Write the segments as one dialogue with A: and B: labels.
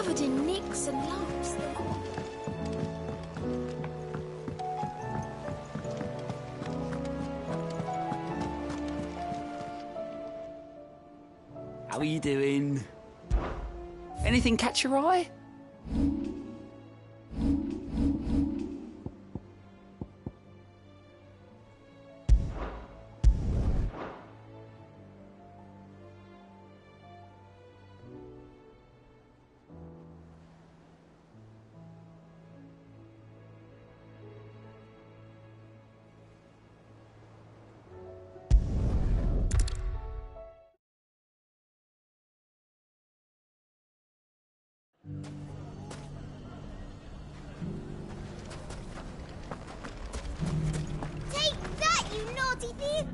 A: covered in nicks and lumps.
B: How are you doing? Anything catch your eye?
A: Take that, you naughty thief!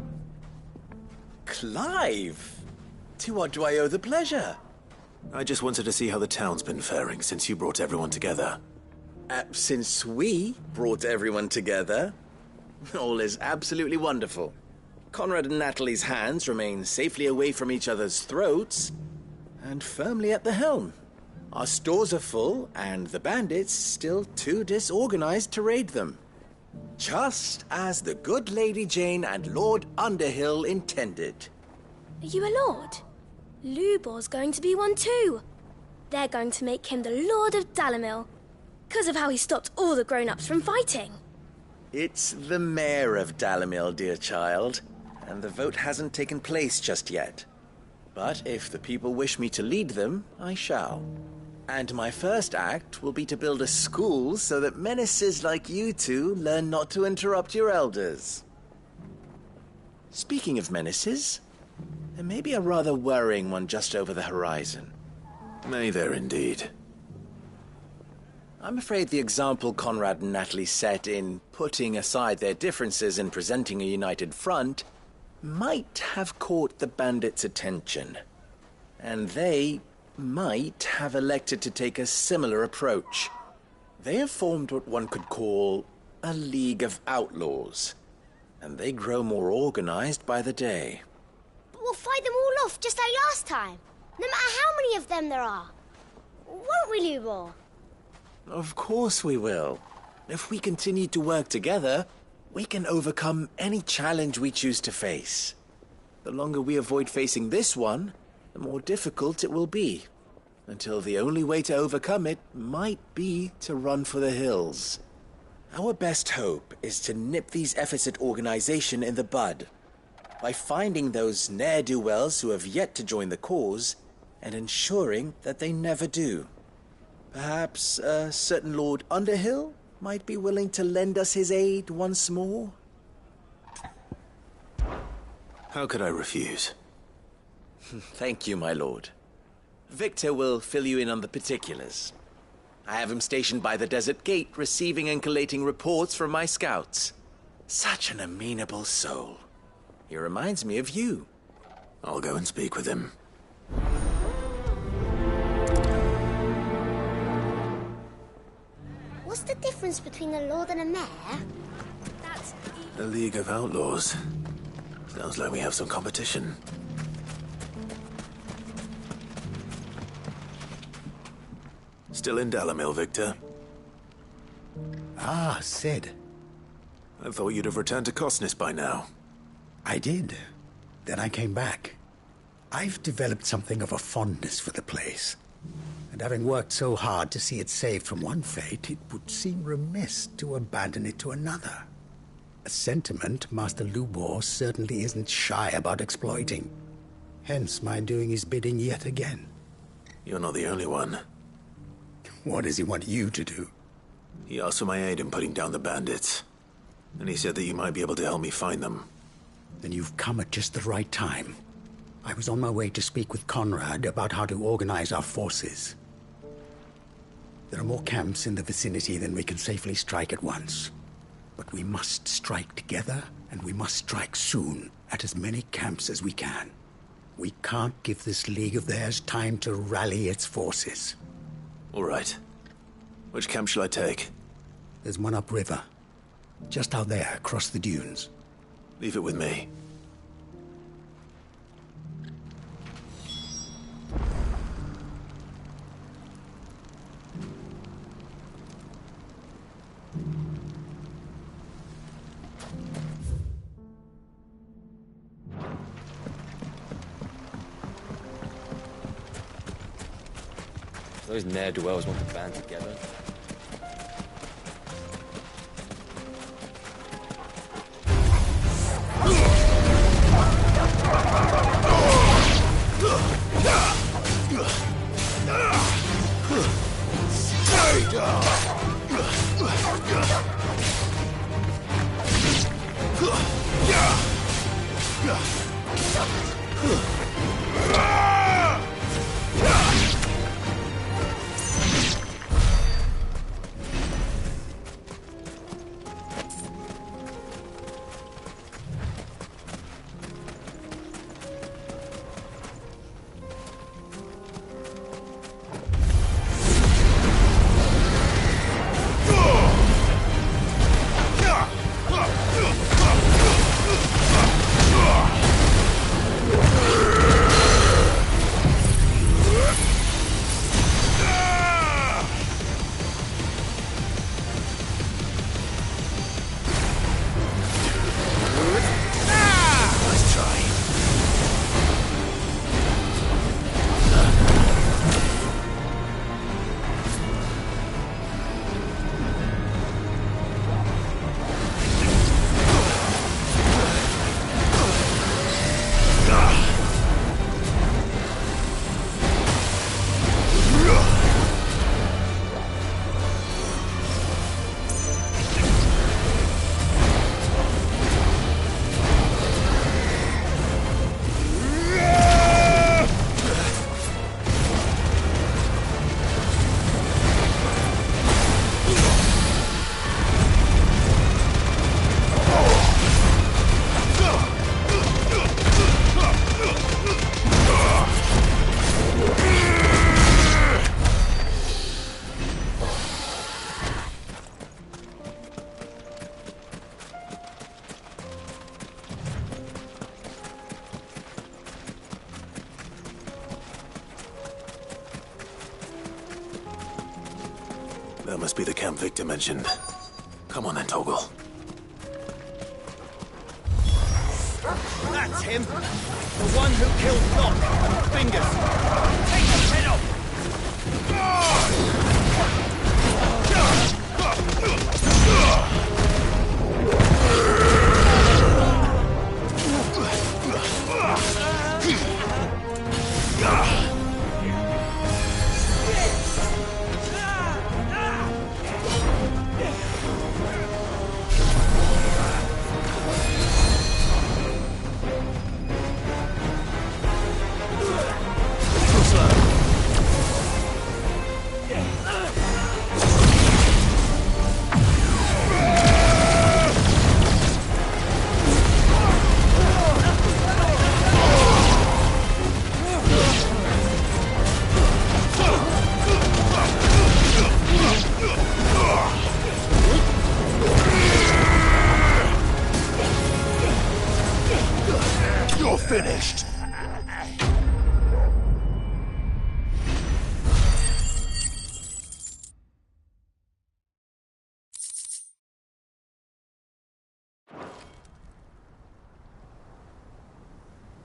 C: Clive! To what do I owe the pleasure?
D: I just wanted to see how the town's been faring since you brought everyone together.
C: Since we brought everyone together, all is absolutely wonderful. Conrad and Natalie's hands remain safely away from each other's throats and firmly at the helm. Our stores are full, and the bandits still too disorganized to raid them. Just as the good Lady Jane and Lord Underhill intended.
A: Are you a lord? Lubor's going to be one too. They're going to make him the Lord of Dalimil, because of how he stopped all the grown-ups from fighting.
C: It's the mayor of Dalimil, dear child, and the vote hasn't taken place just yet. But if the people wish me to lead them, I shall. And my first act will be to build a school so that menaces like you two learn not to interrupt your elders. Speaking of menaces, there may be a rather worrying one just over the horizon.
D: May there indeed.
C: I'm afraid the example Conrad and Natalie set in putting aside their differences and presenting a united front might have caught the bandits' attention. And they might have elected to take a similar approach. They have formed what one could call a League of Outlaws, and they grow more organized by the day.
E: But we'll fight them all off just like last time, no matter how many of them there are. Won't we, Lubor?
C: Of course we will. If we continue to work together, we can overcome any challenge we choose to face. The longer we avoid facing this one, the more difficult it will be, until the only way to overcome it might be to run for the hills. Our best hope is to nip these efforts at organization in the bud, by finding those ne'er-do-wells who have yet to join the cause, and ensuring that they never do. Perhaps a certain Lord Underhill might be willing to lend us his aid once more?
D: How could I refuse?
C: Thank you, my lord. Victor will fill you in on the particulars. I have him stationed by the desert gate, receiving and collating reports from my scouts. Such an amenable soul. He reminds me of you.
D: I'll go and speak with him.
E: What's the difference between a lord and a mayor?
A: That's...
D: The League of Outlaws. Sounds like we have some competition. Still in Dalimil, Victor?
F: Ah, Sid.
D: I thought you'd have returned to Cosnis by now.
F: I did. Then I came back. I've developed something of a fondness for the place. And having worked so hard to see it saved from one fate, it would seem remiss to abandon it to another. A sentiment Master Lubor certainly isn't shy about exploiting. Hence my doing his bidding yet again.
D: You're not the only one.
F: What does he want you to do?
D: He asked for my aid in putting down the bandits. And he said that you might be able to help me find them.
F: Then you've come at just the right time. I was on my way to speak with Conrad about how to organize our forces. There are more camps in the vicinity than we can safely strike at once. But we must strike together, and we must strike soon at as many camps as we can. We can't give this league of theirs time to rally its forces.
D: All right. Which camp shall I take?
F: There's one upriver. Just out there, across the dunes.
D: Leave it with me.
G: Those ne'er-do-wells want to band together.
D: That must be the camp Victor mentioned. Come on then, Toggle.
B: That's him! The one who killed Doc and Fingers! Take his head off!
D: Finished!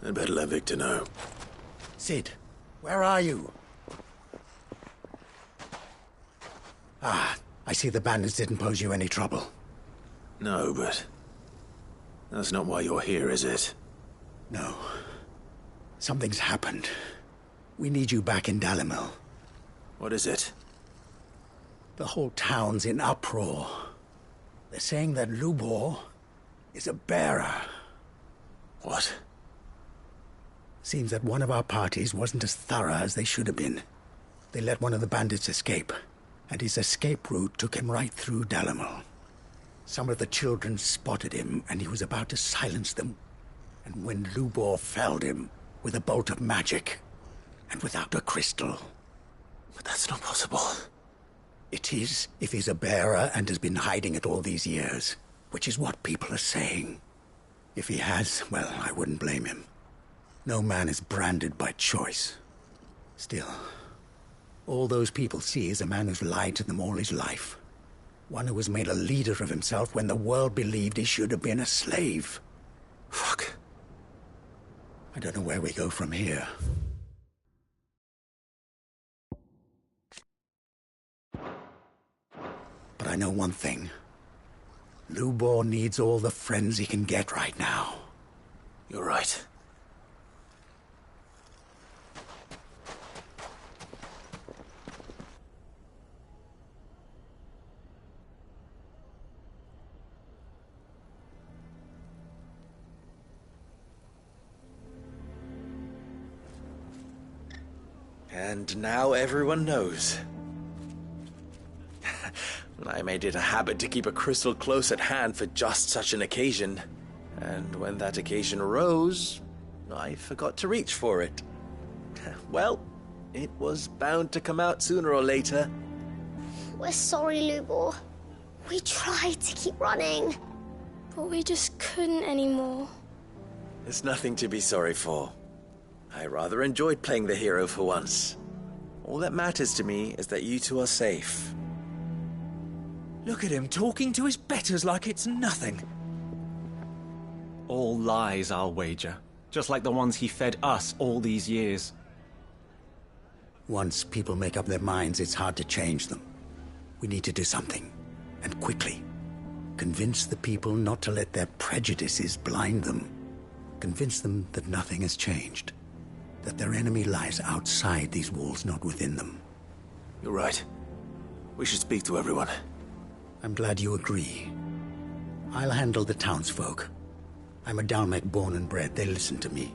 D: I'd better let Victor know.
F: Sid, where are you? Ah, I see the bandits didn't pose you any trouble.
D: No, but that's not why you're here, is it?
F: No. Something's happened. We need you back in Dalimil.
D: What is it?
F: The whole town's in uproar. They're saying that Lubor is a bearer.
D: What?
F: Seems that one of our parties wasn't as thorough as they should have been. They let one of the bandits escape, and his escape route took him right through Dalimil. Some of the children spotted him, and he was about to silence them. And when Lubor felled him with a bolt of magic, and without a crystal.
D: But that's not possible.
F: It is, if he's a bearer and has been hiding it all these years, which is what people are saying. If he has, well, I wouldn't blame him. No man is branded by choice. Still, all those people see is a man who's lied to them all his life. One who was made a leader of himself when the world believed he should have been a slave.
D: Fuck.
F: I don't know where we go from here. I know one thing. Lubor needs all the friends he can get right now.
D: You're right.
C: And now everyone knows. I made it a habit to keep a crystal close at hand for just such an occasion. And when that occasion arose, I forgot to reach for it. Well, it was bound to come out sooner or later.
E: We're sorry, Lubor. We tried to keep running.
A: But we just couldn't anymore.
C: There's nothing to be sorry for. I rather enjoyed playing the hero for once. All that matters to me is that you two are safe.
B: Look at him talking to his betters like it's nothing. All lies, I'll wager. Just like the ones he fed us all these years.
F: Once people make up their minds, it's hard to change them. We need to do something, and quickly. Convince the people not to let their prejudices blind them. Convince them that nothing has changed. That their enemy lies outside these walls, not within them.
D: You're right. We should speak to everyone.
F: I'm glad you agree. I'll handle the townsfolk. I'm a Dalmec born and bred. They listen to me.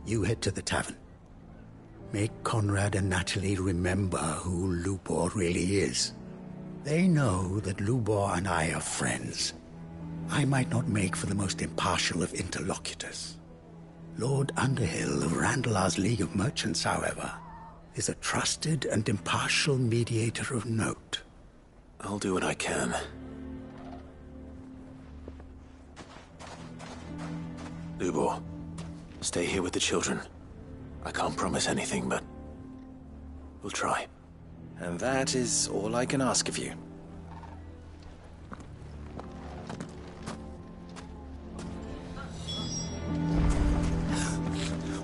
F: You head to the tavern. Make Conrad and Natalie remember who Lubor really is. They know that Lubor and I are friends. I might not make for the most impartial of interlocutors. Lord Underhill of Randalar's League of Merchants, however, is a trusted and impartial mediator of note.
D: I'll do what I can. Lubor, stay here with the children. I can't promise anything, but we'll try.
C: And that is all I can ask of you.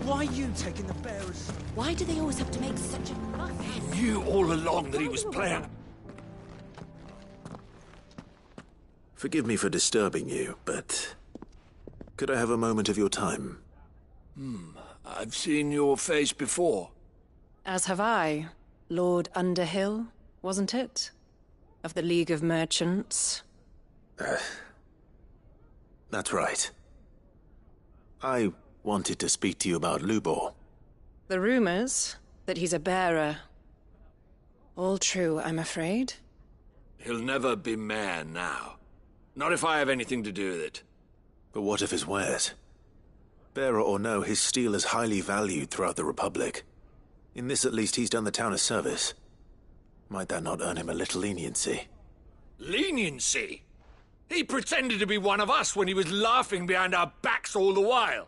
B: Why are you taking the bearers?
H: Why do they always have to make such a fuss?
I: Knew all along that he was playing.
D: Forgive me for disturbing you, but could I have a moment of your time?
I: I've seen your face before.
H: As have I. Lord Underhill, wasn't it? Of the League of Merchants.
D: That's right. I wanted to speak to you about Lubor.
H: The rumors that he's a bearer. All true, I'm afraid.
I: He'll never be mayor now. Not if I have anything to do with it.
D: But what of his wares? Bearer or no, his steel is highly valued throughout the Republic. In this at least he's done the town a service. Might that not earn him a little leniency?
I: Leniency? He pretended to be one of us when he was laughing behind our backs all the while.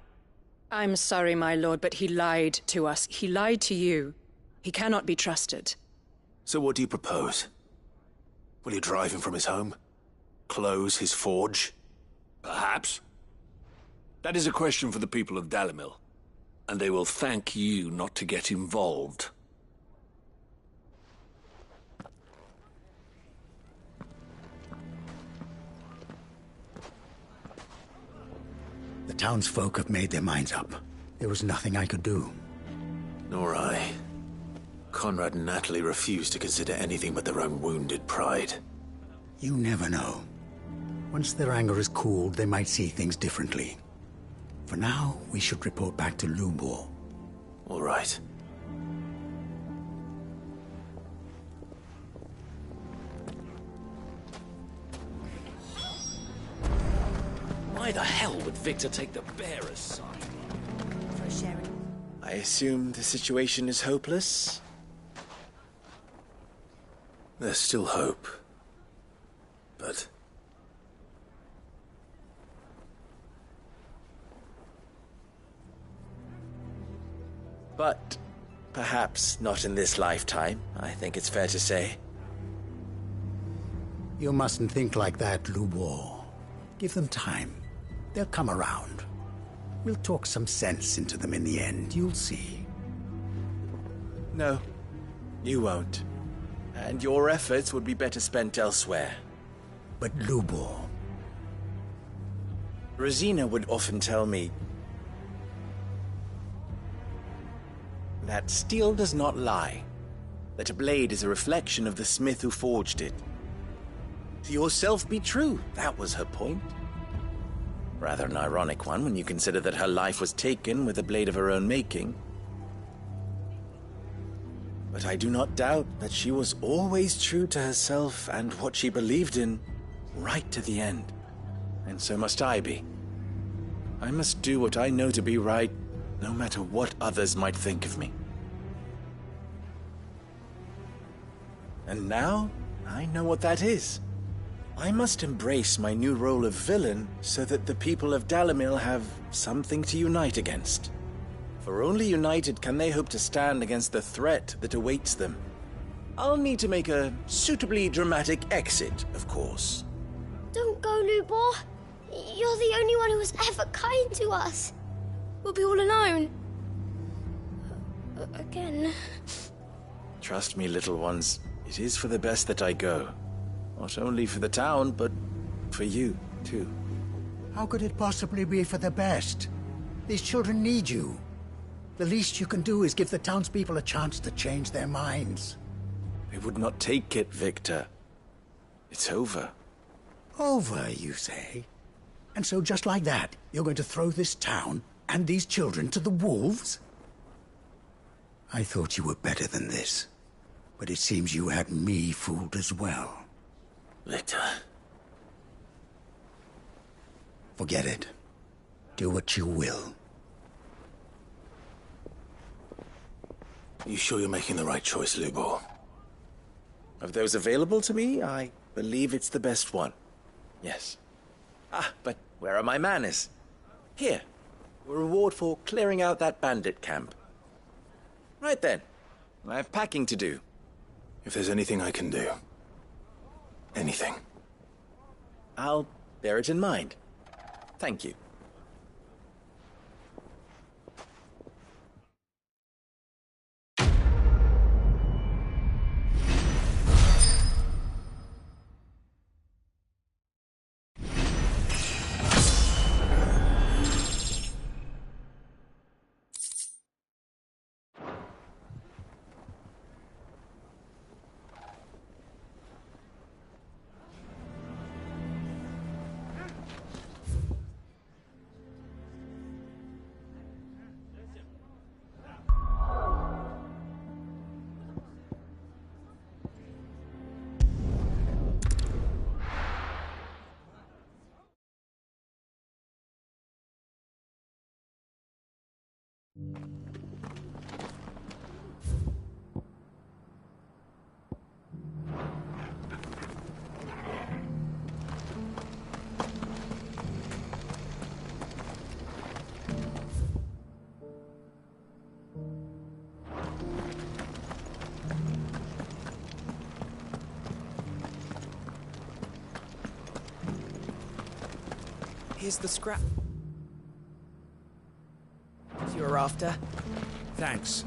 H: I'm sorry, my lord, but he lied to us. He lied to you. He cannot be trusted.
D: So what do you propose? Will you drive him from his home? Close his forge?
I: Perhaps. That is a question for the people of Dalimil. And they will thank you not to get involved.
F: The townsfolk have made their minds up. There was nothing I could do.
D: Nor I. Conrad and Natalie refused to consider anything but their own wounded pride.
F: You never know. Once their anger is cooled, they might see things differently. For now, we should report back to Lubor.
D: All right.
G: Why the hell would Victor take the bearer's side?
C: I assume the situation is hopeless?
D: There's still hope. But
C: But perhaps not in this lifetime, I think it's fair to say.
F: You mustn't think like that, Lubor. Give them time. They'll come around. We'll talk some sense into them in the end, you'll see.
C: No, you won't. and your efforts would be better spent elsewhere.
F: But Lubor...
C: Rosina would often tell me that steel does not lie, that a blade is a reflection of the smith who forged it. To yourself be true, that was her point. Rather an ironic one when you consider that her life was taken with a blade of her own making. But I do not doubt that she was always true to herself and what she believed in, right to the end. And so must I be. I must do what I know to be right, no matter what others might think of me. And now, I know what that is. I must embrace my new role of villain so that the people of Dalimil have something to unite against. For only united can they hope to stand against the threat that awaits them. I'll need to make a suitably dramatic exit, of course.
E: Don't go, Lubor. You're the only one who was ever kind to us.
A: We'll be all alone. Again.
C: Trust me, little ones. It is for the best that I go. Not only for the town, but for you, too.
F: How could it possibly be for the best? These children need you. The least you can do is give the townspeople a chance to change their minds.
C: They would not take it, Victor. It's over.
F: Over, you say? And so just like that, you're going to throw this town and these children to the wolves? I thought you were better than this. But it seems you had me fooled as well.
D: Victor.
F: Forget it. Do what you will.
D: You sure you're making the right choice, Lubor?
C: Of those available to me, I believe it's the best one. Yes. Ah, but where are my manners? Here. A reward for clearing out that bandit camp. Right then. I have packing to do.
D: If there's anything I can do. Anything.
C: I'll bear it in mind. Thank you.
B: Here's the scrap you were after. Thanks.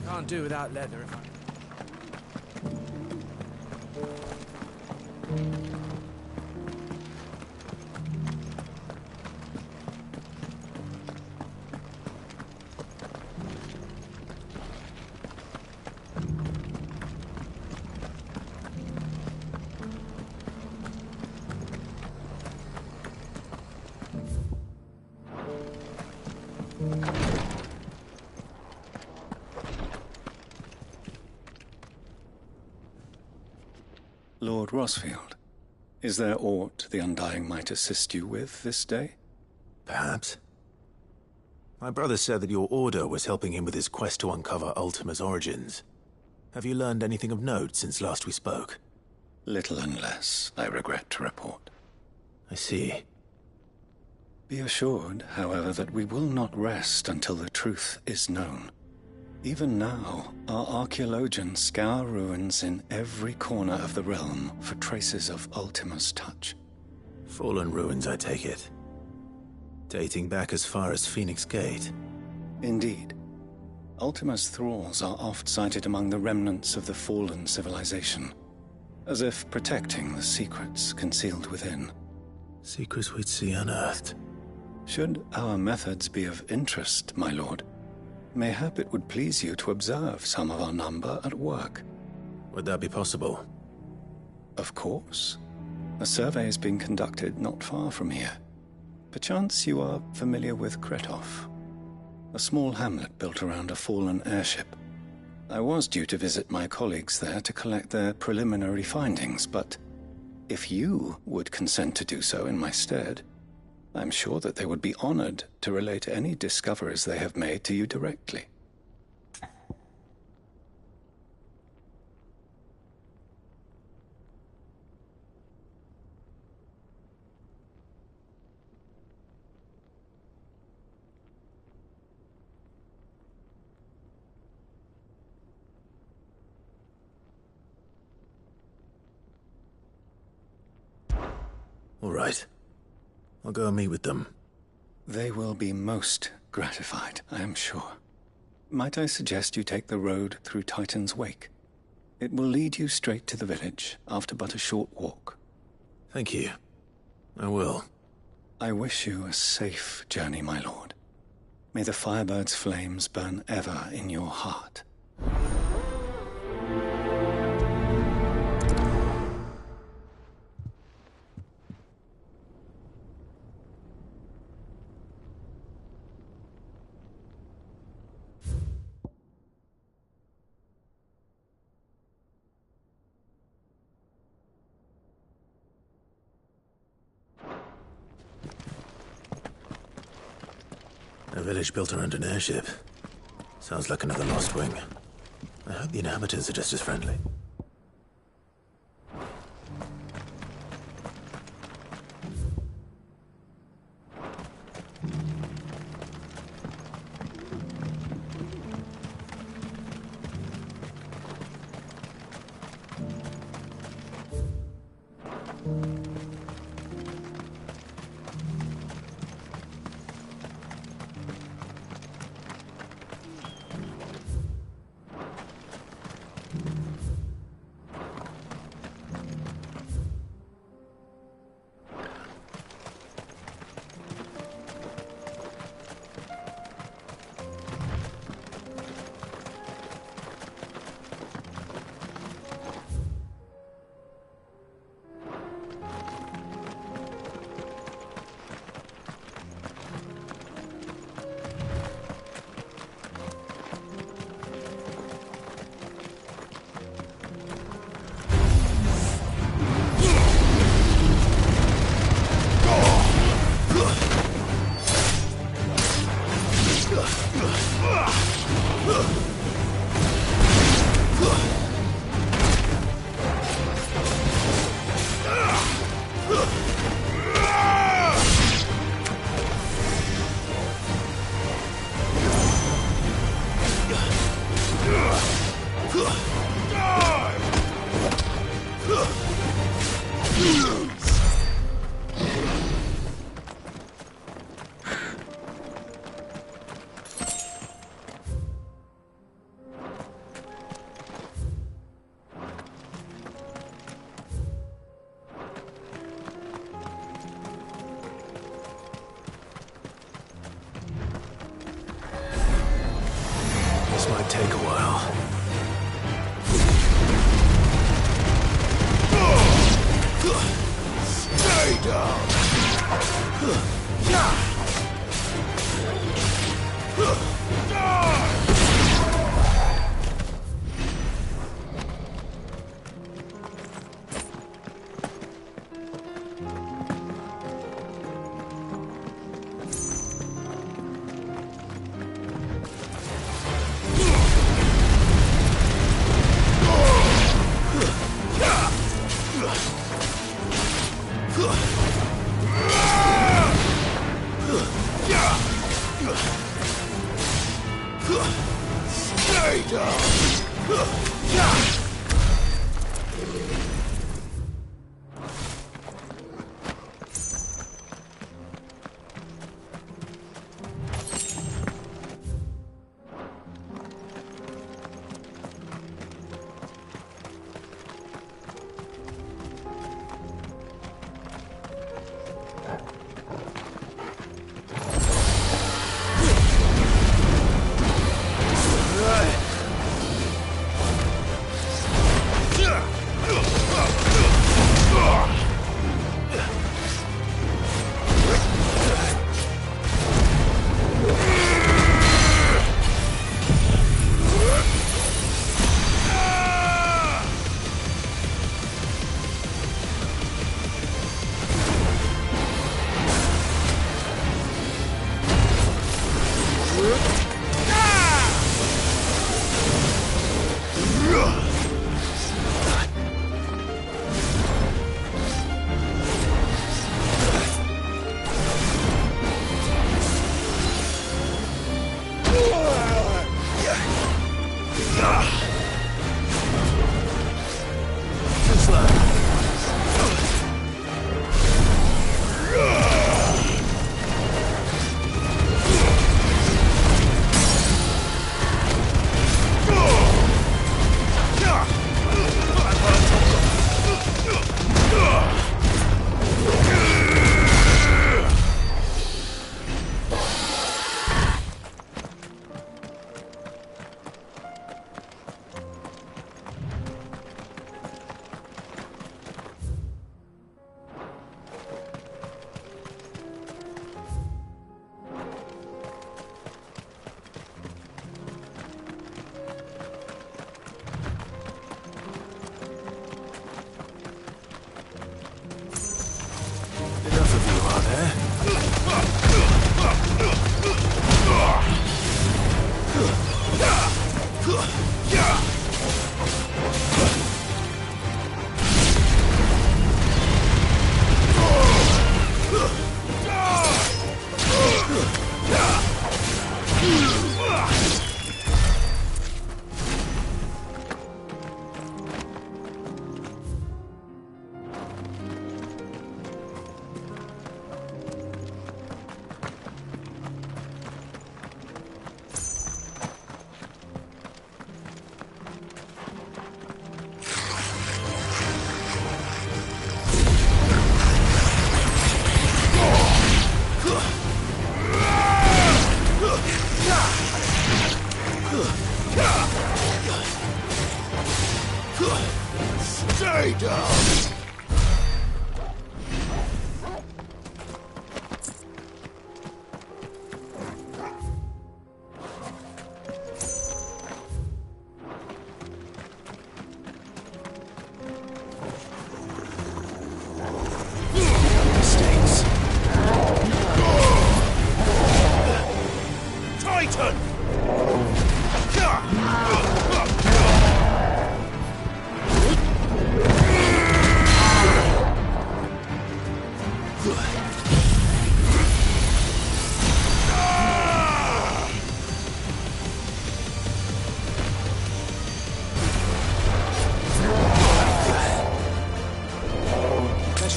B: Can't do without leather if I...
J: Lord Rosfield, is there aught the Undying might assist you with this day?
D: Perhaps. My brother said that your order was helping him with his quest to uncover Ultima's origins. Have you learned anything of note since last we spoke?
J: Little unless, I regret to report.
D: I see.
J: Be assured, however, that we will not rest until the truth is known. Even now, our archaeologians scour ruins in every corner of the realm for traces of Ultima's touch.
D: Fallen ruins, I take it. Dating back as far as Phoenix Gate.
J: Indeed. Ultima's thralls are oft sighted among the remnants of the fallen civilization, as if protecting the secrets concealed within.
D: Secrets we'd see unearthed.
J: Should our methods be of interest, my lord, mayhap it would please you to observe some of our number at work.
D: Would that be possible?
J: Of course. A survey is being conducted not far from here. Perchance you are familiar with Kretov, a small hamlet built around a fallen airship. I was due to visit my colleagues there to collect their preliminary findings, but if you would consent to do so in my stead, I'm sure that they would be honored to relate any discoveries they have made to you directly.
D: All right. I'll go and meet with them.
J: They will be most gratified, I am sure. Might I suggest you take the road through Titan's Wake? It will lead you straight to the village after but a short walk.
D: Thank you. I will.
J: I wish you a safe journey, my lord. May the Firebird's flames burn ever in your heart.
D: A village built around an airship. Sounds like another Lost Wing. I hope the inhabitants are just as friendly. Take a while. Stay down.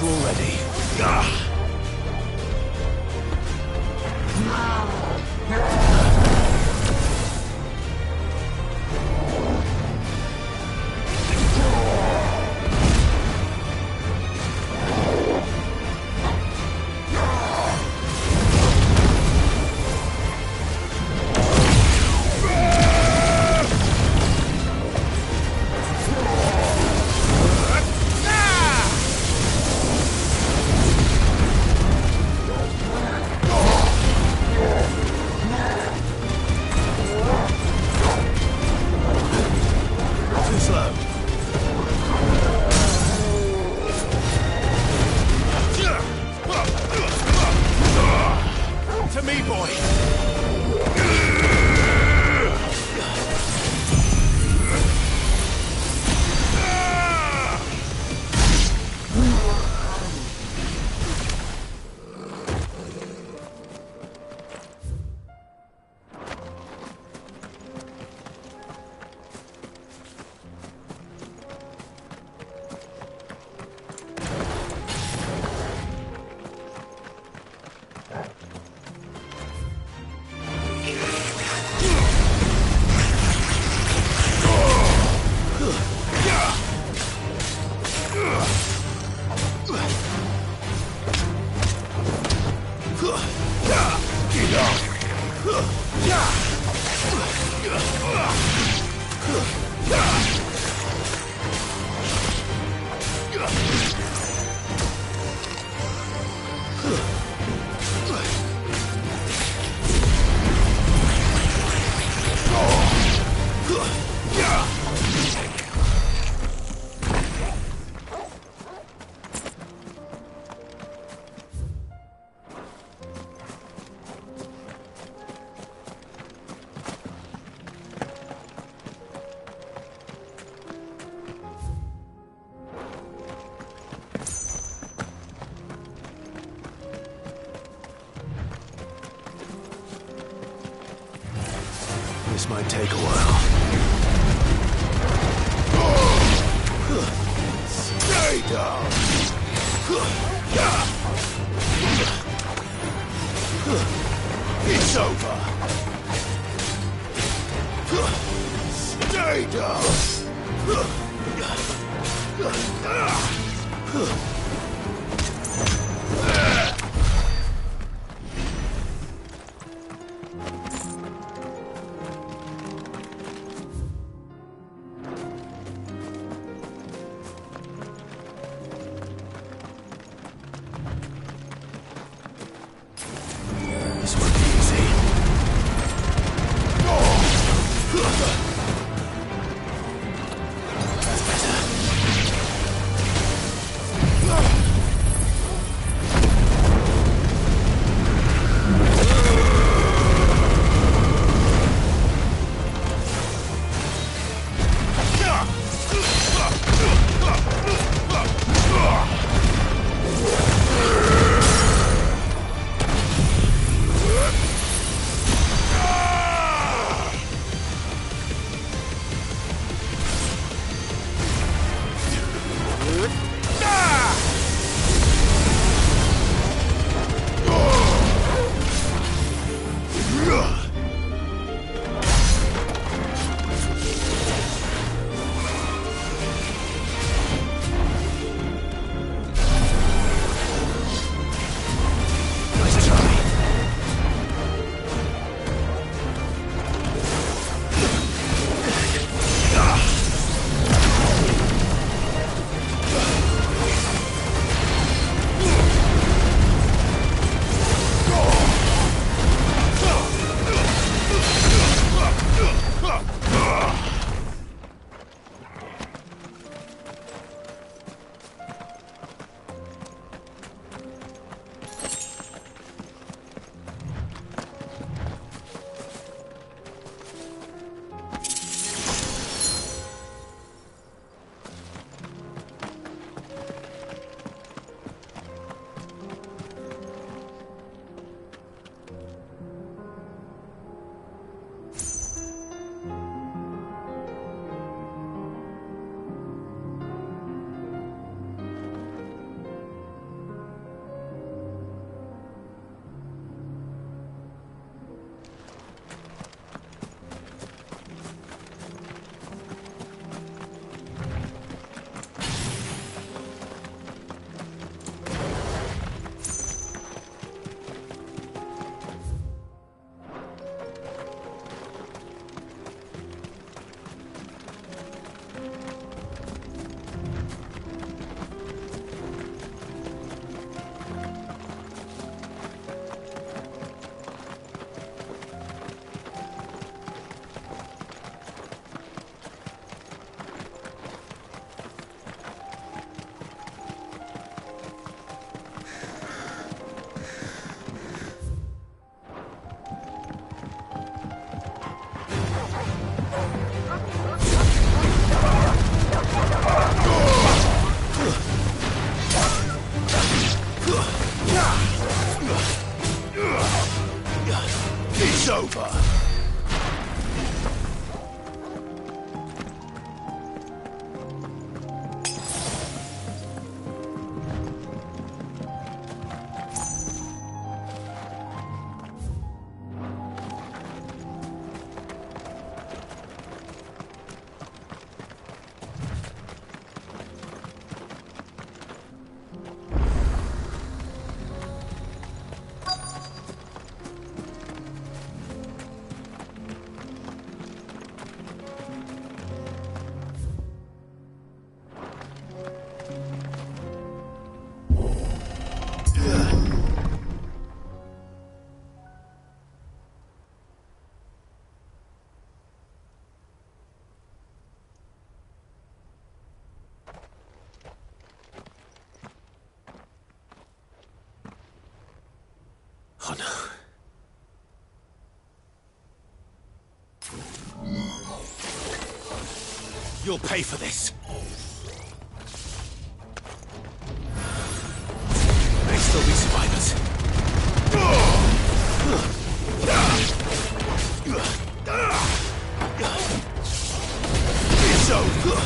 D: closer already. This might take a while. Stay down! It's over! Stay down! You'll pay for this. May still be survivors. It's over.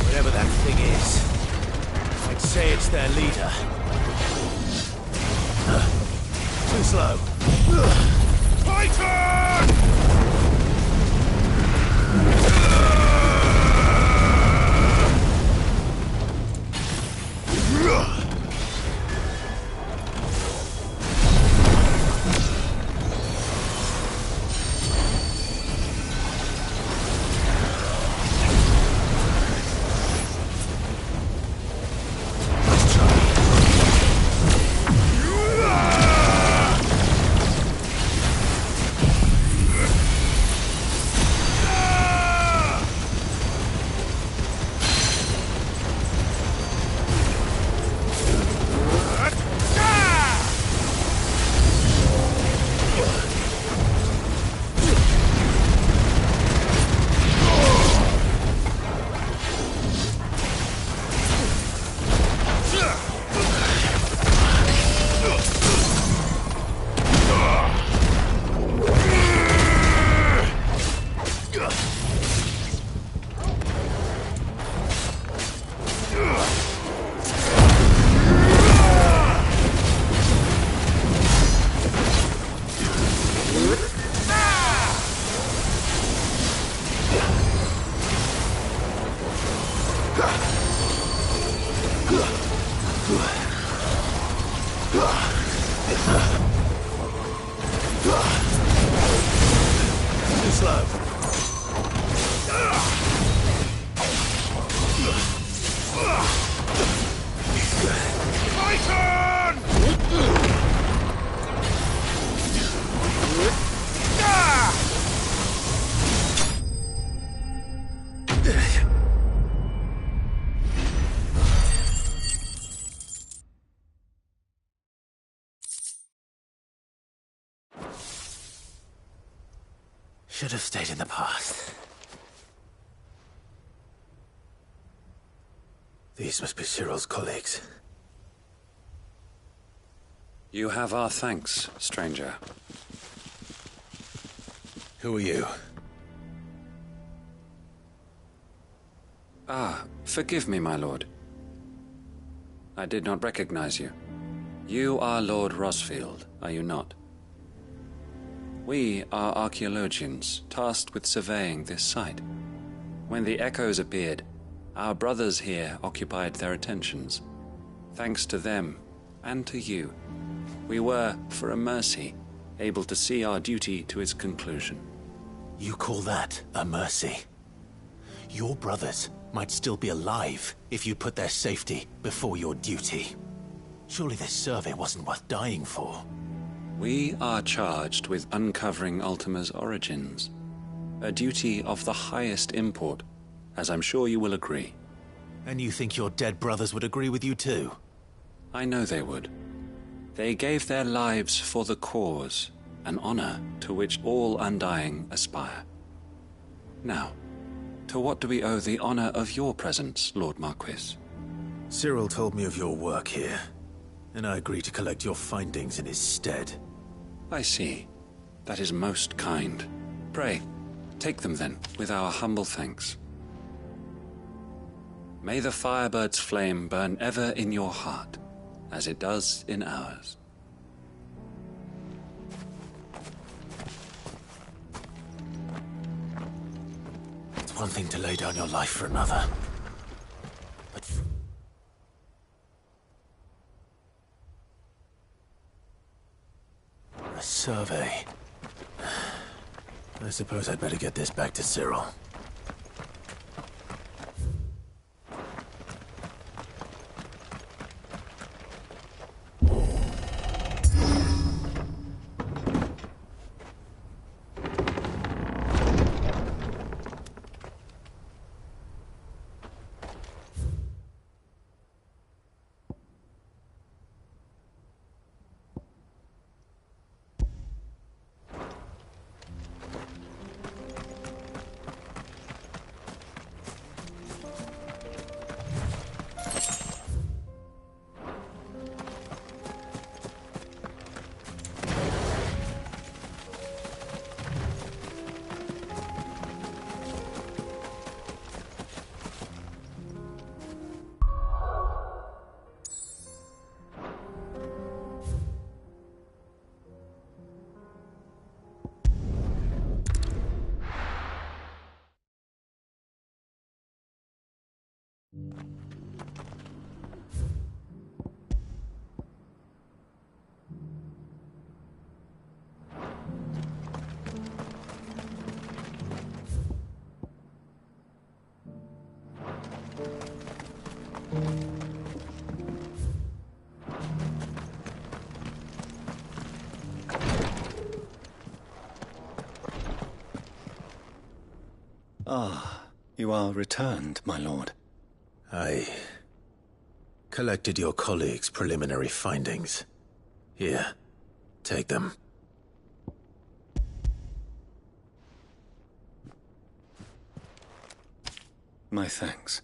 D: Whatever that thing is, I'd say it's their leader. Too slow. Titan! Too slow. Titan!
C: Should have stayed in the past.
D: These must be Cyril's colleagues.
J: You have our thanks, stranger.
D: Who are you?
J: Ah, forgive me, my lord. I did not recognize you. You are Lord Rosfield, are you not? We are archaeologians, tasked with surveying this site. When the echoes appeared, our brothers here occupied their attentions. Thanks to them, and to you, we were, for a mercy, able to see our duty to its conclusion.
D: You call that a mercy? Your brothers might still be alive if you put their safety before your duty. Surely this survey wasn't worth dying for.
J: We are charged with uncovering Ultima's origins. A duty of the highest import, as I'm sure you will agree.
D: And you think your dead brothers would agree with you too?
J: I know they would. They gave their lives for the cause, an honor to which all undying aspire. Now, to what do we owe the honor of your presence, Lord Marquis?
D: Cyril told me of your work here, and I agreed to collect your findings in his stead.
J: I see. That is most kind. Pray, take them then, with our humble thanks. May the Firebird's flame burn ever in your heart, as it does in ours.
D: It's one thing to lay down your life for another, but... A survey. I suppose I'd better get this back to Cyril.
J: Ah, you are returned, my lord.
D: I collected your colleagues' preliminary findings. Here, take them.
J: My thanks.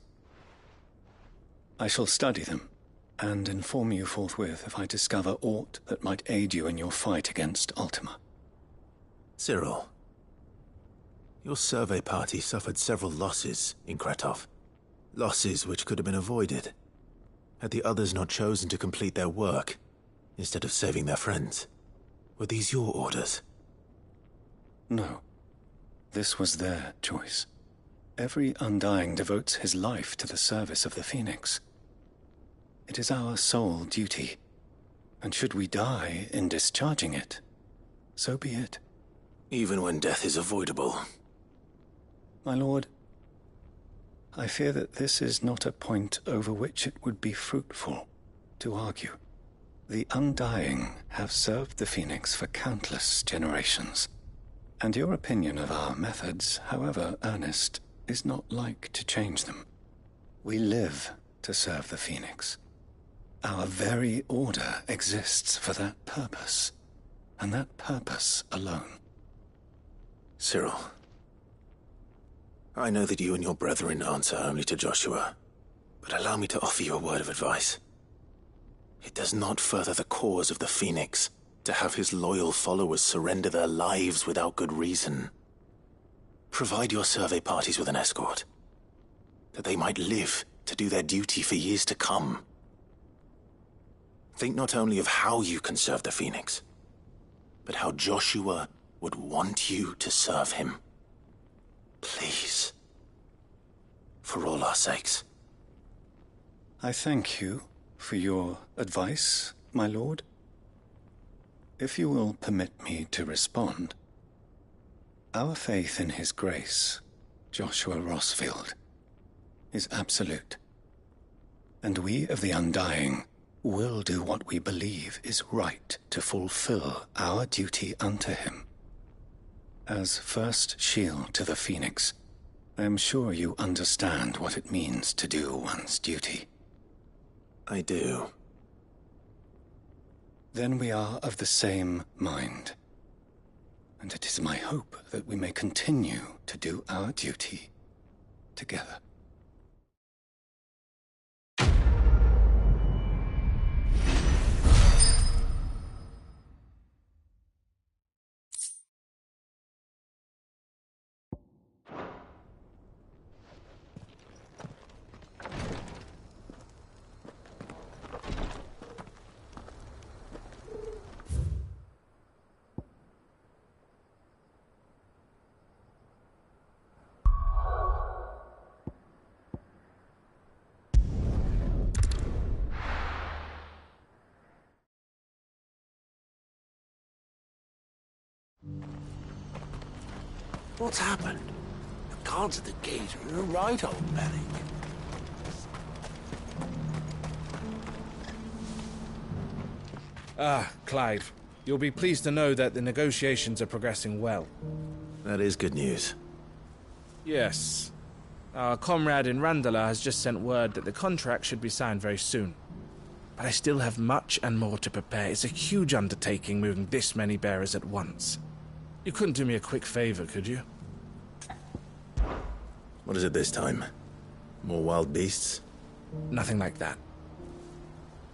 J: I shall study them, and inform you forthwith if I discover aught that might aid you in your fight against Ultima.
D: Cyril, your survey party suffered several losses in Kratov. Losses which could have been avoided, had the others not chosen to complete their work, instead of saving their friends. Were these your orders?
J: No. This was their choice. Every Undying devotes his life to the service of the Phoenix. It is our sole duty, and should we die in discharging it, so be it.
D: Even when death is avoidable.
J: My lord, I fear that this is not a point over which it would be fruitful to argue. The Undying have served the Phoenix for countless generations, and your opinion of our methods, however earnest, is not like to change them. We live to serve the Phoenix. Our very order exists for that purpose, and that purpose alone.
D: Cyril, I know that you and your brethren answer only to Joshua, but allow me to offer you a word of advice. It does not further the cause of the Phoenix to have his loyal followers surrender their lives without good reason. Provide your survey parties with an escort, that they might live to do their duty for years to come. Think not only of how you can serve the Phoenix, but how Joshua would want you to serve him. Please. For all our sakes.
J: I thank you for your advice, my lord. If you will permit me to respond, our faith in his grace, Joshua Rossfield, is absolute. And we of the Undying will do what we believe is right to fulfill our duty unto him. As first shield to the Phoenix, I am sure you understand what it means to do one's duty.
D: I do.
J: Then we are of the same mind. And it is my hope that we may continue to do our duty together.
I: What's happened? The guards at the gate are in a right old panic.
B: Ah, Clive. You'll be pleased to know that the negotiations are progressing well.
D: That is good news.
B: Yes. Our comrade in Randala has just sent word that the contract should be signed very soon. But I still have much and more to prepare. It's a huge undertaking moving this many bearers at once. You couldn't do me a quick favor, could you?
D: What is it this time? More wild beasts?
B: Nothing like that.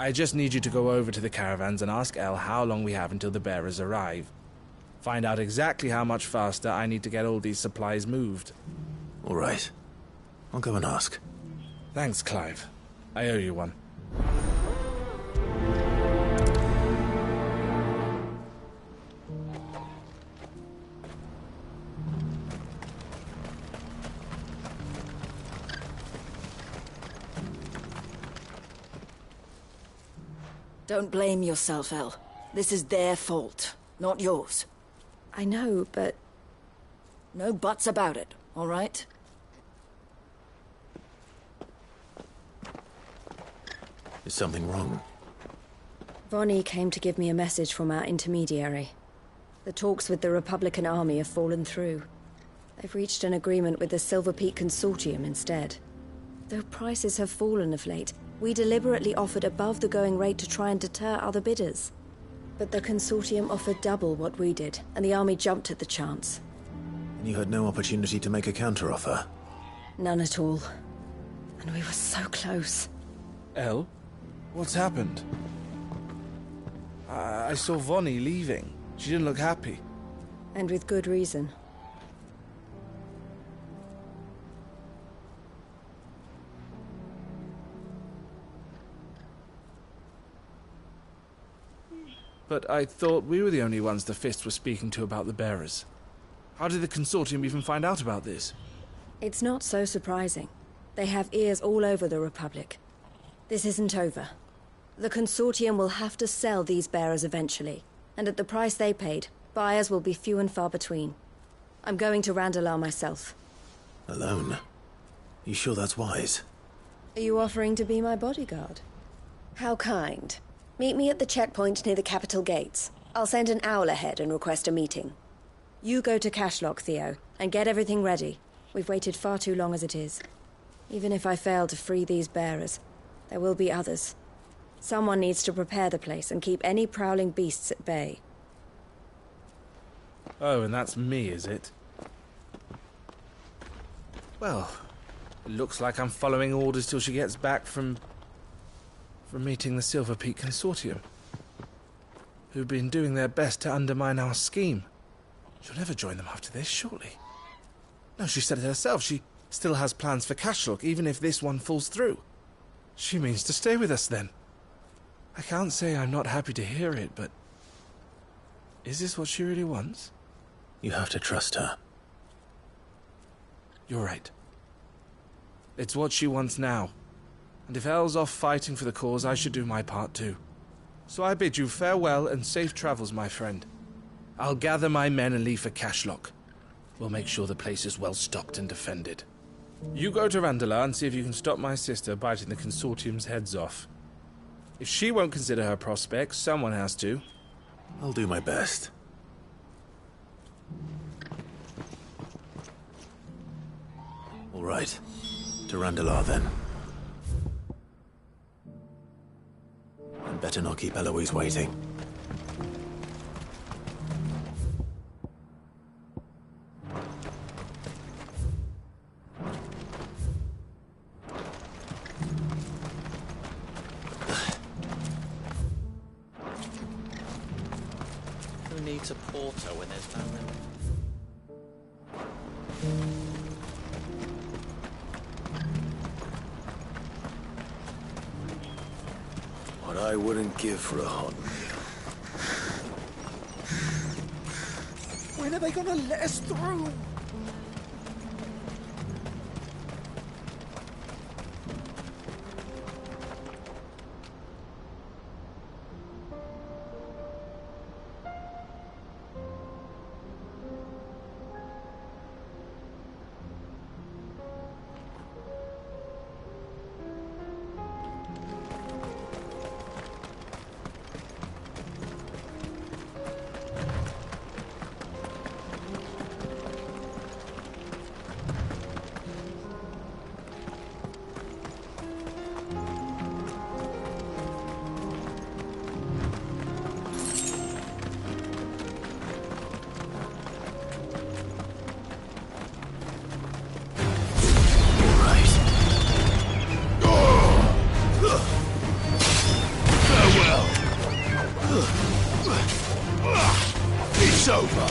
B: I just need you to go over to the caravans and ask El how long we have until the bearers arrive. Find out exactly how much faster I need to get all these supplies moved.
D: All right. I'll go and ask.
B: Thanks, Clive. I owe you one.
K: Don't blame yourself, El. This is their fault, not yours.
L: I know, but...
K: No buts about it, all right?
D: Is something wrong?
L: Vonnie came to give me a message from our intermediary. The talks with the Republican army have fallen through. They've reached an agreement with the Silver Peak Consortium instead. Though prices have fallen of late, we deliberately offered above the going rate to try and deter other bidders. But the Consortium offered double what we did, and the army jumped at the chance.
D: And you had no opportunity to make a counteroffer?
L: None at all. And we were so close.
B: Elle? What's happened? I saw Vonnie leaving. She didn't look happy.
L: And with good reason.
B: But I thought we were the only ones the Fist were speaking to about the bearers. How did the Consortium even find out about this?
L: It's not so surprising. They have ears all over the Republic. This isn't over. The Consortium will have to sell these bearers eventually, and at the price they paid, buyers will be few and far between. I'm going to Randalar myself.
D: Alone? You sure that's wise?
L: Are you offering to be my bodyguard? How kind. Meet me at the checkpoint near the capital gates. I'll send an owl ahead and request a meeting. You go to Cashlock, Theo, and get everything ready. We've waited far too long as it is. Even if I fail to free these bearers, there will be others. Someone needs to prepare the place and keep any prowling beasts at bay.
B: Oh, and that's me, is it? Well, it looks like I'm following orders till she gets back from meeting the Silver Peak Consortium, who've been doing their best to undermine our scheme. She'll never join them after this, surely. No, she said it herself. She still has plans for Cashlock, even if this one falls through. She means to stay with us, then. I can't say I'm not happy to hear it, but... is this what she really wants?
D: You have to trust her.
B: You're right. It's what she wants now. And if Elle's off fighting for the cause, I should do my part too. So I bid you farewell and safe travels, my friend. I'll gather my men and leave for Cashlock. We'll make sure the place is well stocked and defended. You go to Randalar and see if you can stop my sister biting the Consortium's heads off. If she won't consider her prospects, someone has to.
D: I'll do my best. All right. To Randalar, then. And better not keep Eloise waiting.
G: Who needs a porter when there's no room?
D: What I wouldn't give for a hot meal.
B: When are they gonna let us through?
M: It's over.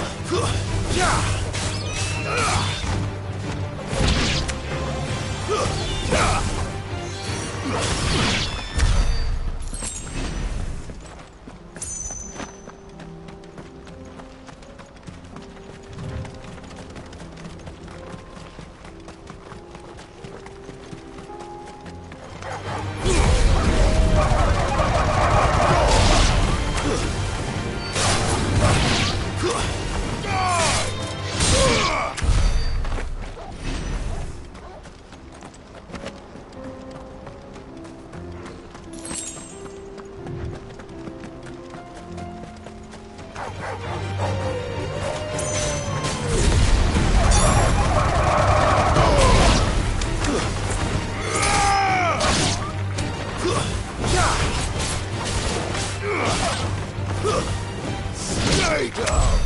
M: Stay down!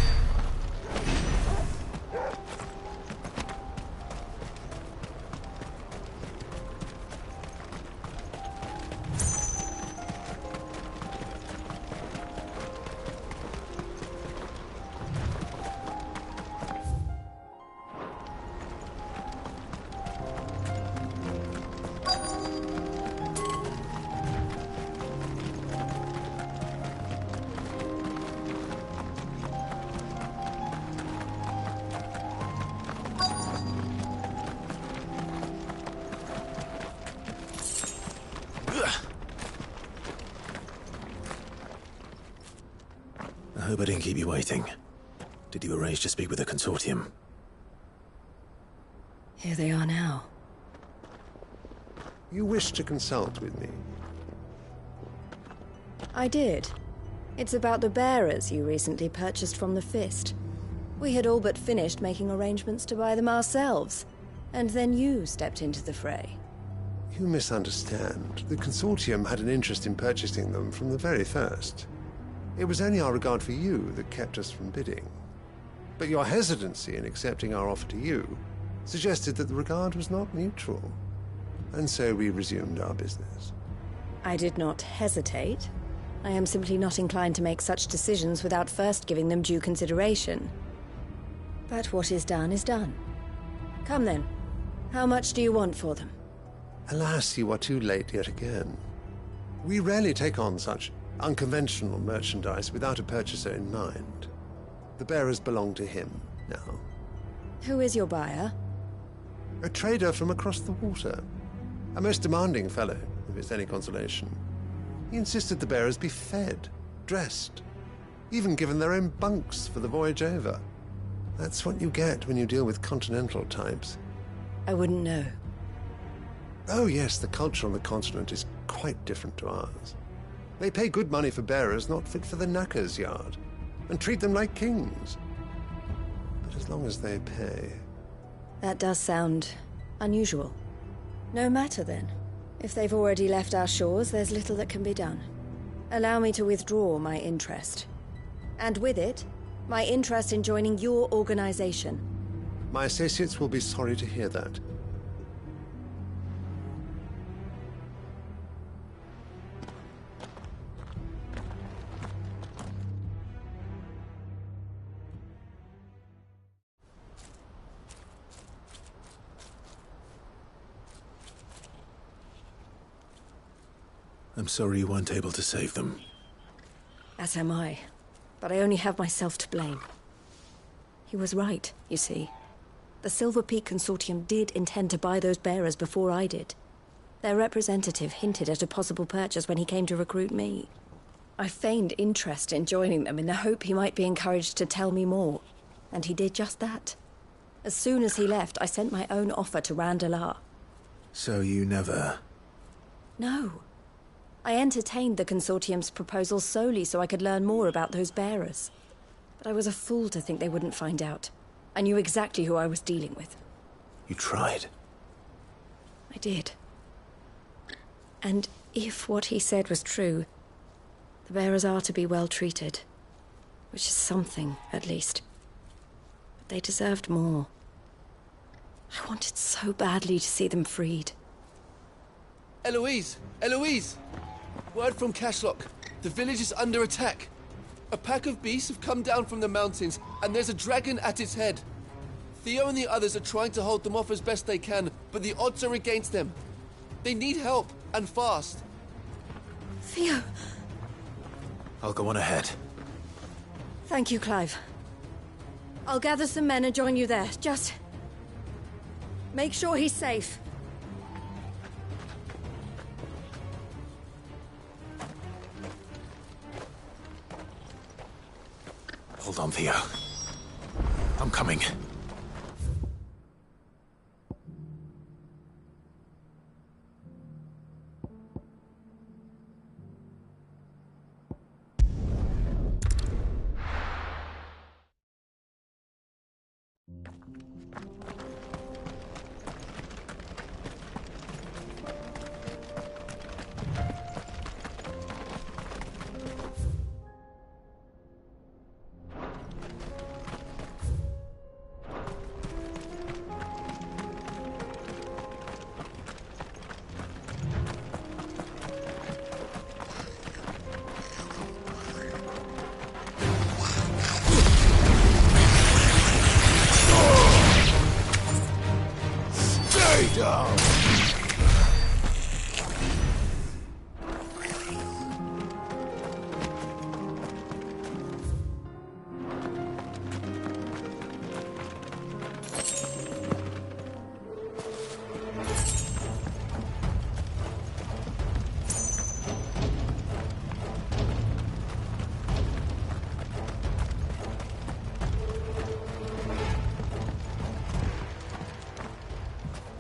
D: I hope I didn't keep you waiting. Did you arrange to speak with the consortium?
L: Here they are now.
N: You wish to consult with me?
L: I did. It's about the bearers you recently purchased from the Fist. We had all but finished making arrangements to buy them ourselves, and then you stepped into the fray.
N: You misunderstand. The consortium had an interest in purchasing them from the very first. It was only our regard for you that kept us from bidding. But your hesitancy in accepting our offer to you suggested that the regard was not mutual. And so we resumed our business.
L: I did not hesitate. I am simply not inclined to make such decisions without first giving them due consideration. But what is done is done. Come then. How much do you want for them?
N: Alas, you are too late yet again. We rarely take on such unconventional merchandise without a purchaser in mind. The bearers belong to him now.
L: Who is your buyer?
N: A trader from across the water. A most demanding fellow, if it's any consolation. He insisted the bearers be fed, dressed, even given their own bunks for the voyage over. That's what you get when you deal with continental types.
L: I wouldn't know.
N: Oh yes, the culture on the continent is quite different to ours. They pay good money for bearers not fit for the knacker's yard, and treat them like kings. But as long as they pay...
L: That does sound unusual. No matter then. If they've already left our shores, there's little that can be done. Allow me to withdraw my interest. And with it, my interest in joining your organization.
N: My associates will be sorry to hear that.
D: I'm sorry you weren't able to save them.
L: As am I. But I only have myself to blame. He was right, you see. The Silver Peak Consortium did intend to buy those bearers before I did. Their representative hinted at a possible purchase when he came to recruit me. I feigned interest in joining them in the hope he might be encouraged to tell me more. And he did just that. As soon as he left, I sent my own offer to Randalar.
D: So you never...
L: No. I entertained the Consortium's proposal solely so I could learn more about those bearers. But I was a fool to think they wouldn't find out. I knew exactly who I was dealing with.
D: You tried.
L: I did. And if what he said was true, the bearers are to be well treated. Which is something, at least. But they deserved more. I wanted so badly to see them freed.
O: Eloise! Eloise! Word from Cashlock. The village is under attack. A pack of beasts have come down from the mountains, and there's a dragon at its head. Theo and the others are trying to hold them off as best they can, but the odds are against them. They need help, and fast.
L: Theo!
D: I'll go on ahead.
L: Thank you, Clive. I'll gather some men and join you there. Just... make sure he's safe.
D: Hold on, Theo. I'm coming.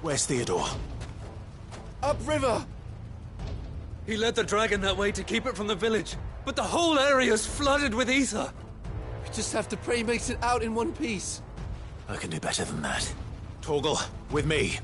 D: Where's Theodore?
O: Upriver!
G: He led the dragon that way to keep it from the village, but the whole area's flooded with ether.
O: We just have to pray he makes it out in one piece.
D: I can do better than that. Torgal, with me.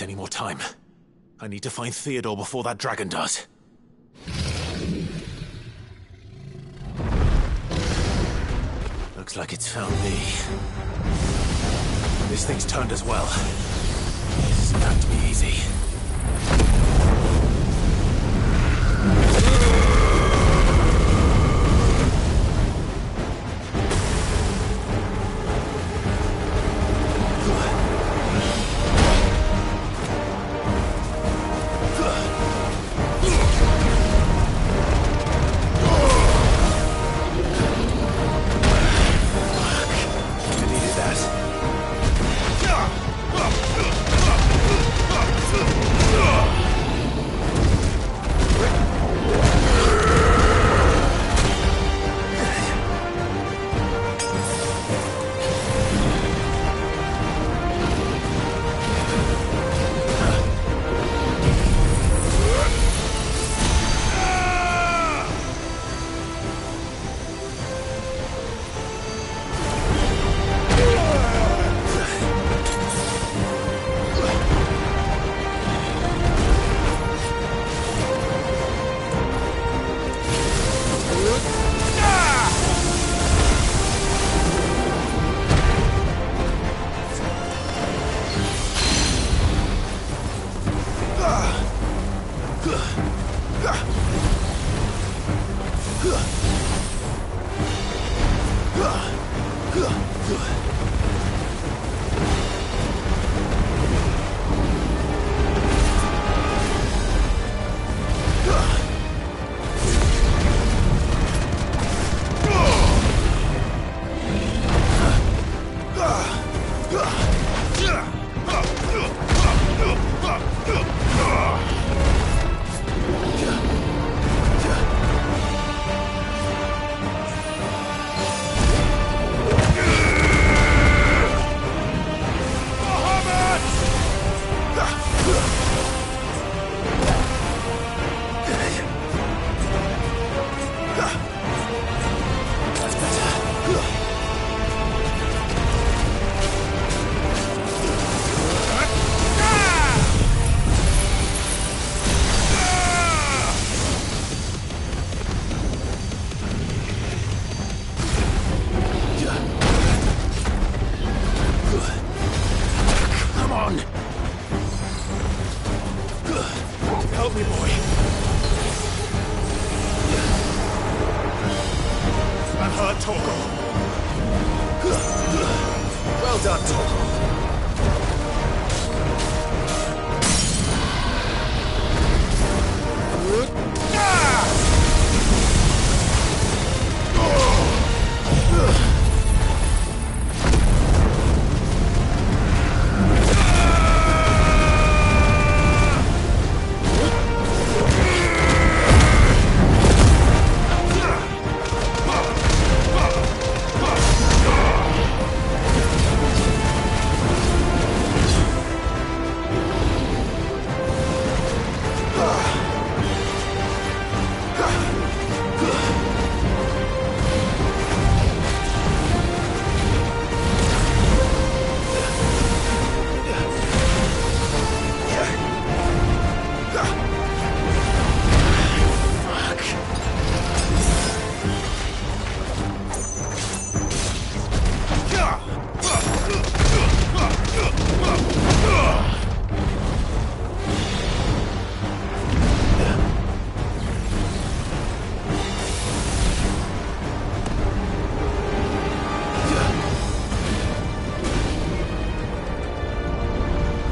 D: Any more time. I need to find Theodore before that dragon does. Looks like it's found me. This thing's turned as well. This isn't going to be easy.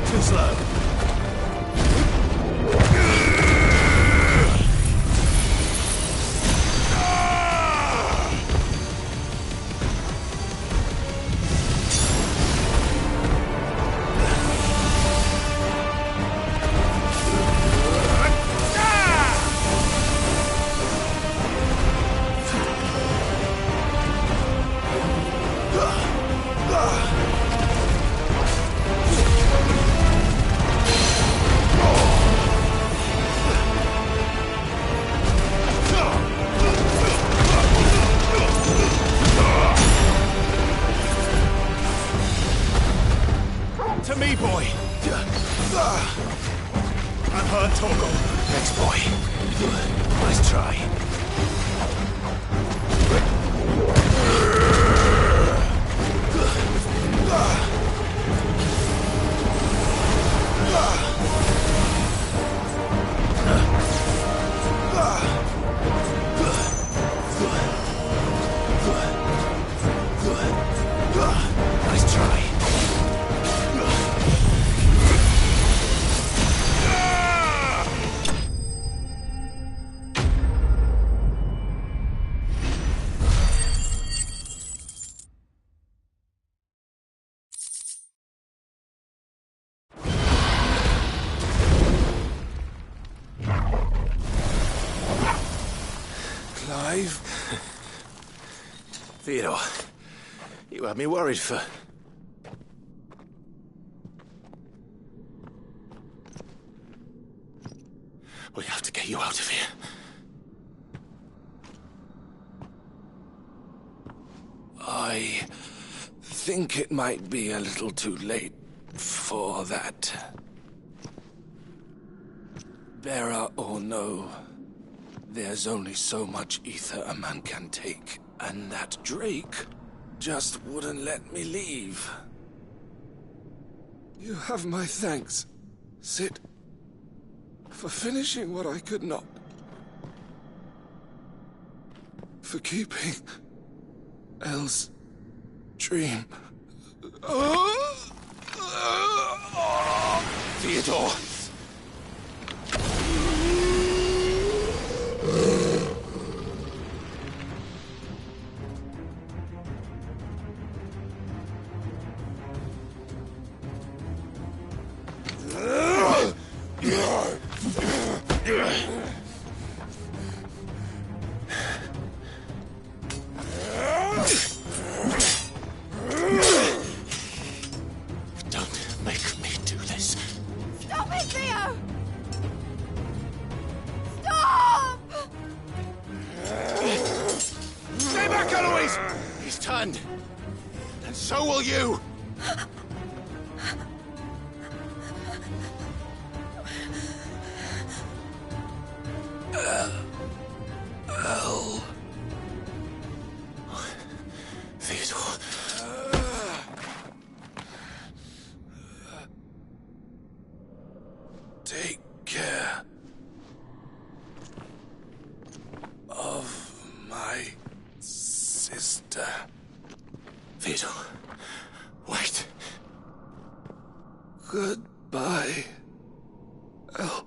M: Too slow. To me, boy. I'm hurt, Torgal.
D: Thanks, boy. Nice try. Nice try.
C: Clive?
D: Theodore, you had me worried for... We have to get you out of here.
B: I think it might be a little too late for that. Bearer or no, there's only so much ether a man can take, and that Drake just wouldn't let me leave. You have my thanks, Sid, for finishing what I could not. For keeping Elle's dream.
D: Theodore! Don't make me do this.
E: Stop it, Theo! Stop!
M: Stay back, Eloise!
D: He's turned. And so will you.
B: Elle.
D: Theodore.
B: Take care of my sister.
D: Theodore. Wait.
B: Goodbye, Elle.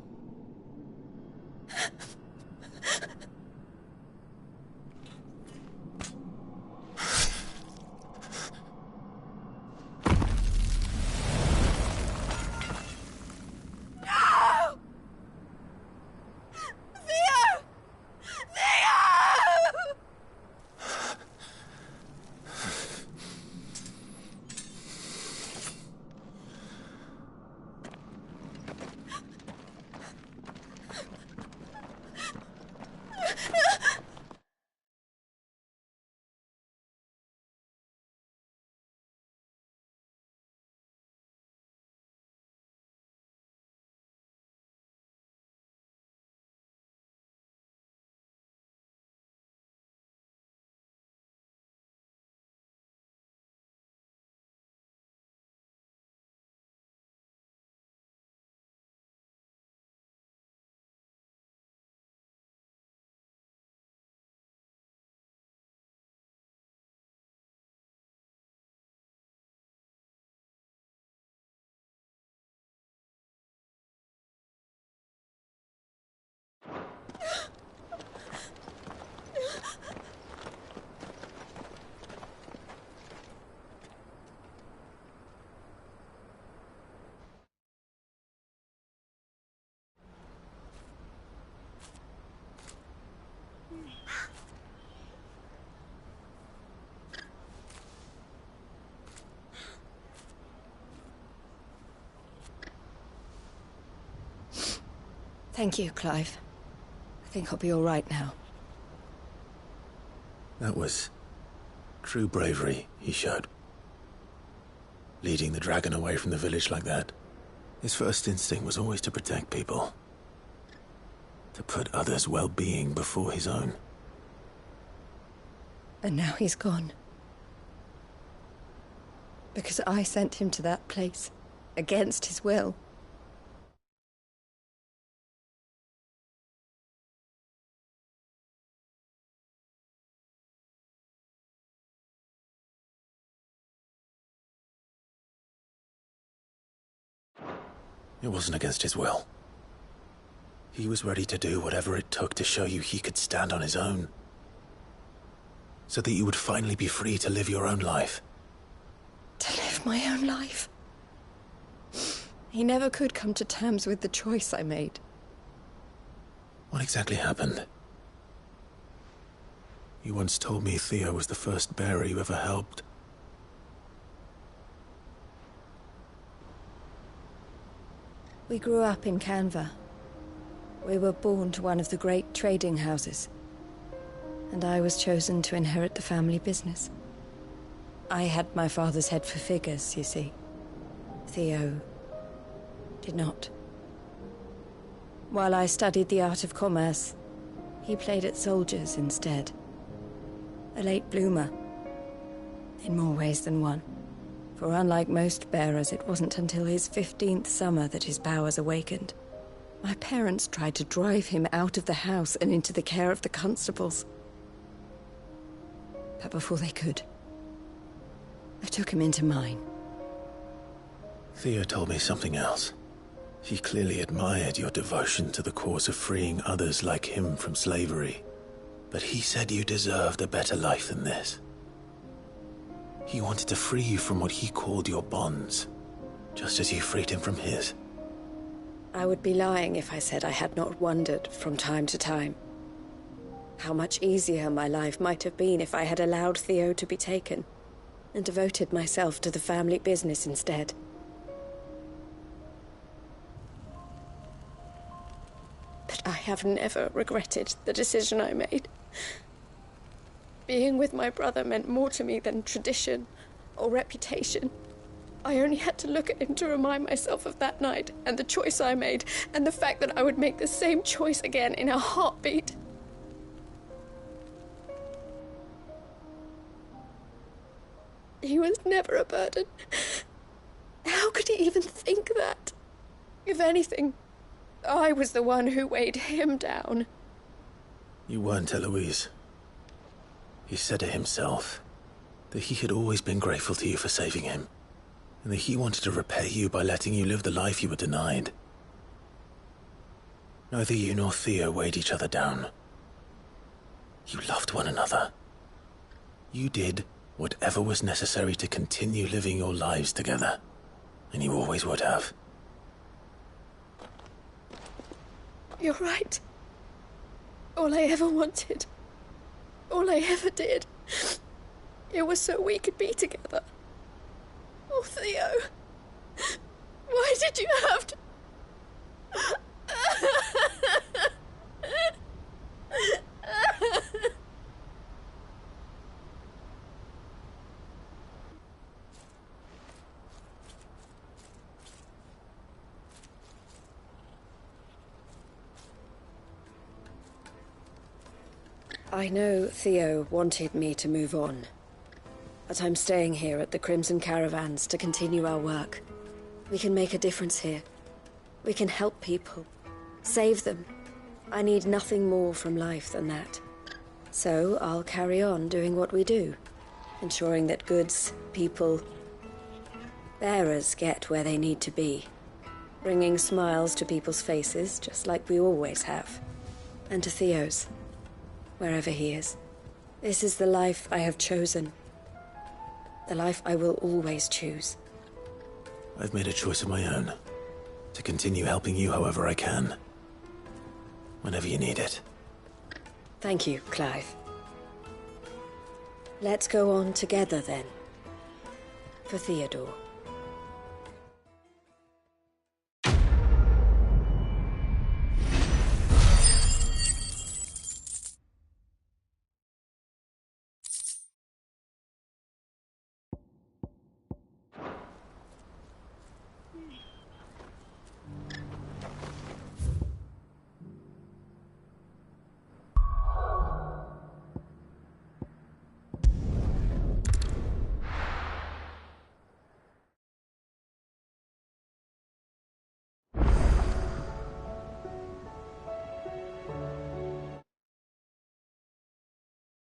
L: Thank you, Clive. I think I'll be all right now.
D: That was true bravery he showed. Leading the dragon away from the village like that. His first instinct was always to protect people. To put others' well-being before his own.
L: And now he's gone. Because I sent him to that place, against his will.
D: It wasn't against his will. He was ready to do whatever it took to show you he could stand on his own. So that you would finally be free to live your own life.
L: To live my own life? He never could come to terms with the choice I made.
D: What exactly happened? You once told me Theo was the first bearer you ever helped.
L: We grew up in Canva. We were born to one of the great trading houses. And I was chosen to inherit the family business. I had my father's head for figures, you see. Theo did not. While I studied the art of commerce, he played at soldiers instead. A late bloomer, in more ways than one. For unlike most bearers, it wasn't until his 15th summer that his powers awakened. My parents tried to drive him out of the house and into the care of the constables. But before they could, I took him into mine.
D: Theo told me something else. He clearly admired your devotion to the cause of freeing others like him from slavery. But he said you deserved a better life than this. He wanted to free you from what he called your bonds, just as you freed him from his.
L: I would be lying if I said I had not wondered from time to time how much easier my life might have been if I had allowed Theo to be taken and devoted myself to the family business instead. But I have never regretted the decision I made. Being with my brother meant more to me than tradition or reputation. I only had to look at him to remind myself of that night and the choice I made and the fact that I would make the same choice again in a heartbeat. He was never a burden. How could he even think that? If anything, I was the one who weighed him down.
D: You weren't, Eloise. He said it himself, that he had always been grateful to you for saving him, and that he wanted to repay you by letting you live the life you were denied. Neither you nor Theo weighed each other down. You loved one another. You did whatever was necessary to continue living your lives together, and you always would have.
L: You're right. All I ever wanted, all I ever did, it was so we could be together. Oh, Theo, why did you have to... I know Theo wanted me to move on, but I'm staying here at the Crimson Caravans to continue our work. We can make a difference here. We can help people, save them. I need nothing more from life than that. So I'll carry on doing what we do, ensuring that goods, people, bearers get where they need to be, bringing smiles to people's faces just like we always have, and to Theo's. Wherever he is. This is the life I have chosen. The life I will always choose.
D: I've made a choice of my own. To continue helping you however I can. Whenever you need it.
L: Thank you, Clive. Let's go on together then. For Theodore.